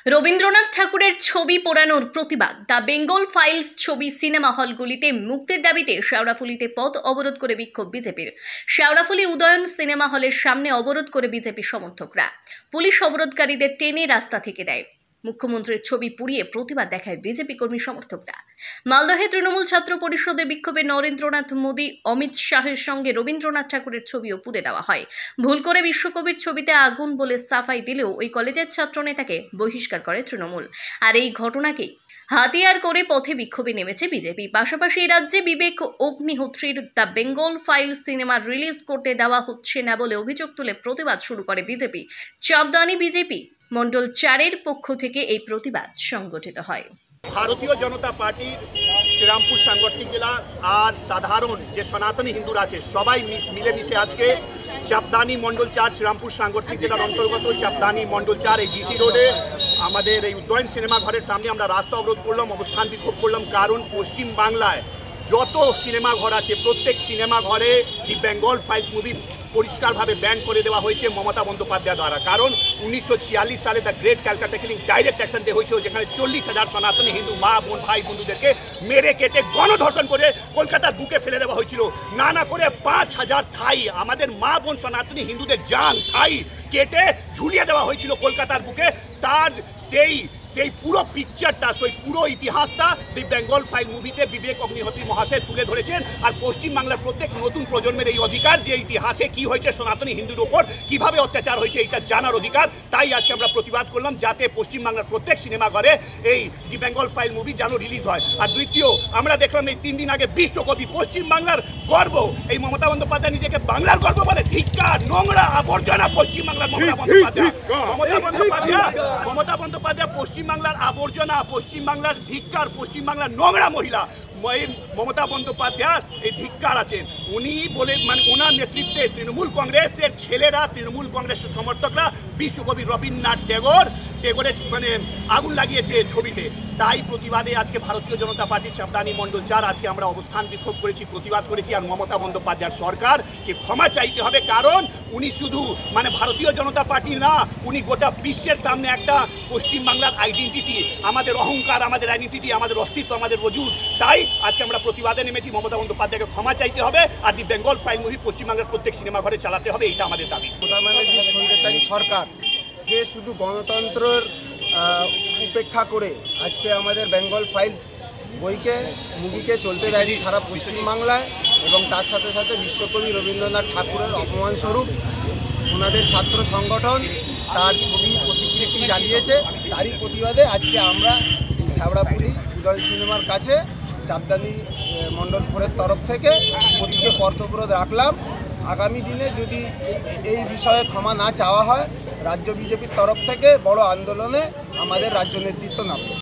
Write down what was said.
রবীন্দ্রনাথ ঠাকুরের ছবি পোড়ানোর প্রতিবাদ দ্য বেঙ্গল ফাইলস ছবি সিনেমা হলগুলিতে মুক্তির দাবিতে শেওড়াফুলিতে পথ অবরোধ করে বিক্ষোভ বিজেপির। শেওড়াফুলি উদয়ন সিনেমা হলের সামনে অবরোধ করে বিজেপি সমর্থকরা। পুলিশ অবরোধকারীদের টেনে রাস্তা থেকে দেয়। মুখ্যমন্ত্রীর ছবি পুড়িয়ে প্রতিবাদ দেখায় বিজেপি কর্মী সমর্থকরা। মালদহে তৃণমূল ছাত্র পরিষদের বিক্ষোভে নরেন্দ্রনাথ মোদী, অমিত শাহের সঙ্গে রবীন্দ্রনাথ ঠাকুরের ছবিও পুড়ে দেওয়া হয়। ভুল করে বিশ্বকবির ছবিতে আগুন বলে সাফাই দিলেও ওই কলেজের ছাত্রনেতাকে বহিষ্কার করে তৃণমূল। আর এই ঘটনাকেই হাতিয়ার করে পথে বিক্ষোভে নেমেছে বিজেপি। পাশাপাশি রাজ্যে বিবেক অগ্নিহোত্রীর the Bengal file cinema release করতে দেওয়া হচ্ছে না বলে অভিযোগ তুলে প্রতিবাদ শুরু করে বিজেপি। চাপদানি বিজেপি মন্ডল 4-এর পক্ষ থেকে এই প্রতিবাদ সংগঠিত হয়। ভারতীয় জনতা পার্টির শ্রীরামপুর সাংগঠনিক জেলা আর সাধারণ যে সনাতনী হিন্দুরা আছে সবাই মিলেমিশে আজকে চাপদানি মন্ডল 4 শ্রীরামপুর সাংগঠনিক জেলার অন্তর্গত চাপদানি মন্ডল 4 এই জিটি রোডে আমাদের এই উদয়ন সিনেমা ঘরের সামনে আমরা রাস্তা অবরোধ করলাম, অবস্থান বিক্ষোভ করলাম। কারণ পশ্চিম বাংলায় যত সিনেমা ঘর আছে প্রত্যেক সিনেমা ঘরে দি বেঙ্গল ফাইলস মুভি পরিষ্কারভাবে ব্যান করে দেওয়া হয়েছে মমতা বন্দ্যোপাধ্যায় দ্বারা। কারণ 1946 সালে the great Calcutta killing direct action দেওয়া হয়েছিল, যেখানে 40,000 সনাতনী হিন্দু মা বোন ভাই বন্ধুদেরকে মেরে কেটে গণধর্ষণ করে কলকাতার বুকে ফেলে দেওয়া হয়েছিল। না করে 5,000 থাই আমাদের মা বোন সনাতনী হিন্দুদের জান থাই কেটে ঝুলিয়ে দেওয়া হয়েছিল কলকাতার বুকে। তার সেই পুরো পিকচারটা, সেই পুরো ইতিহাসটা দি বেঙ্গল ফাইল মুভিতে বিবেক অগ্নিহোত্রী মহাশয় তুলে ধরেছেন। আর পশ্চিমবাংলার প্রত্যেক নতুন প্রজন্মের এই অধিকার যে ইতিহাসে কি হয়েছে সনাতনী হিন্দুর ওপর কিভাবে অত্যাচার হয়েছে এটা জানার অধিকার। তাই আজকে আমরা প্রতিবাদ করলাম যাতে পশ্চিমবাংলার প্রত্যেক সিনেমা ঘরে এই দি বেঙ্গল ফাইল মুভি যেন রিলিজ হয়। আর দ্বিতীয়, আমরা দেখলাম এই 3 দিন আগে বিশ্বকবি পশ্চিমবাংলার গর্ব এই মমতা বন্দ্যোপাধ্যায় নিজেকে বাংলার গর্ব বলে। ধিক্কার, নোংরা, আবর্জনা পশ্চিমবাংলার মমতা বন্দ্যোপাধ্যায় পশ্চিমবাংলার আবর্জনা, পশ্চিমবাংলার ধিক্কার, পশ্চিমবাংলার নোংরা মহিলা মমতা বন্দ্যোপাধ্যায় এই ধিক্কার আছেন। উনি বলে ওনার নেতৃত্বে তৃণমূল কংগ্রেসের ছেলেরা, তৃণমূল কংগ্রেসের সমর্থকরা বিশ্বকবি রবীন্দ্রনাথ টেগোরের আগুন লাগিয়েছে ছবিতে। তাই প্রতিবাদে আজকে ভারতীয় জনতা পার্টির চাপদানি মন্ডল 4 আজকে আমরা অবস্থান বিক্ষোভ করেছি, প্রতিবাদ করেছি। আর মমতা বন্দ্যোপাধ্যায়ের সরকারকে ক্ষমা চাইতে হবে। কারণ উনি শুধু ভারতীয় জনতা পার্টি না, উনি গোটা বিশ্বের সামনে একটা পশ্চিমবাংলার আইডেন্টিটি, আমাদের অহংকার, আমাদের আইডেন্টিটি, আমাদের অস্তিত্ব, আমাদের ওজুদ। তাই আজকে আমরা প্রতিবাদে নেমেছি। মমতা বন্দ্যোপাধ্যায়কে ক্ষমা চাইতে হবে আর দি বেঙ্গল ফাইল মুভি পশ্চিমবাংলার প্রত্যেক সিনেমা ঘরে চালাতে হবে, এটা আমাদের দাবি। সরকার যে শুধু গণতন্ত্রের উপেক্ষা করে আজকে আমাদের বেঙ্গল ফাইলস মুভিকে চলতে দেয়নি সারা পশ্চিমবাংলায়, এবং তার সাথে সাথে বিশ্বকবি রবীন্দ্রনাথ ঠাকুরের অপমানস্বরূপ ওনাদের ছাত্র সংগঠন তার ছবি প্রতিকৃতি জ্বালিয়েছে। তারই প্রতিবাদে আজকে আমরা শেওড়াফুলি উদয়ন সিনেমার কাছে চাপদানি মন্ডল 4-এর তরফ থেকে প্রতীকে পথ অবরোধ রাখলাম। আগামী দিনে যদি এই বিষয়ে ক্ষমা না চাওয়া হয়, রাজ্য বিজেপির তরফ থেকে বড় আন্দোলনে আমাদের রাজ্য নেতৃত্ব নামবে।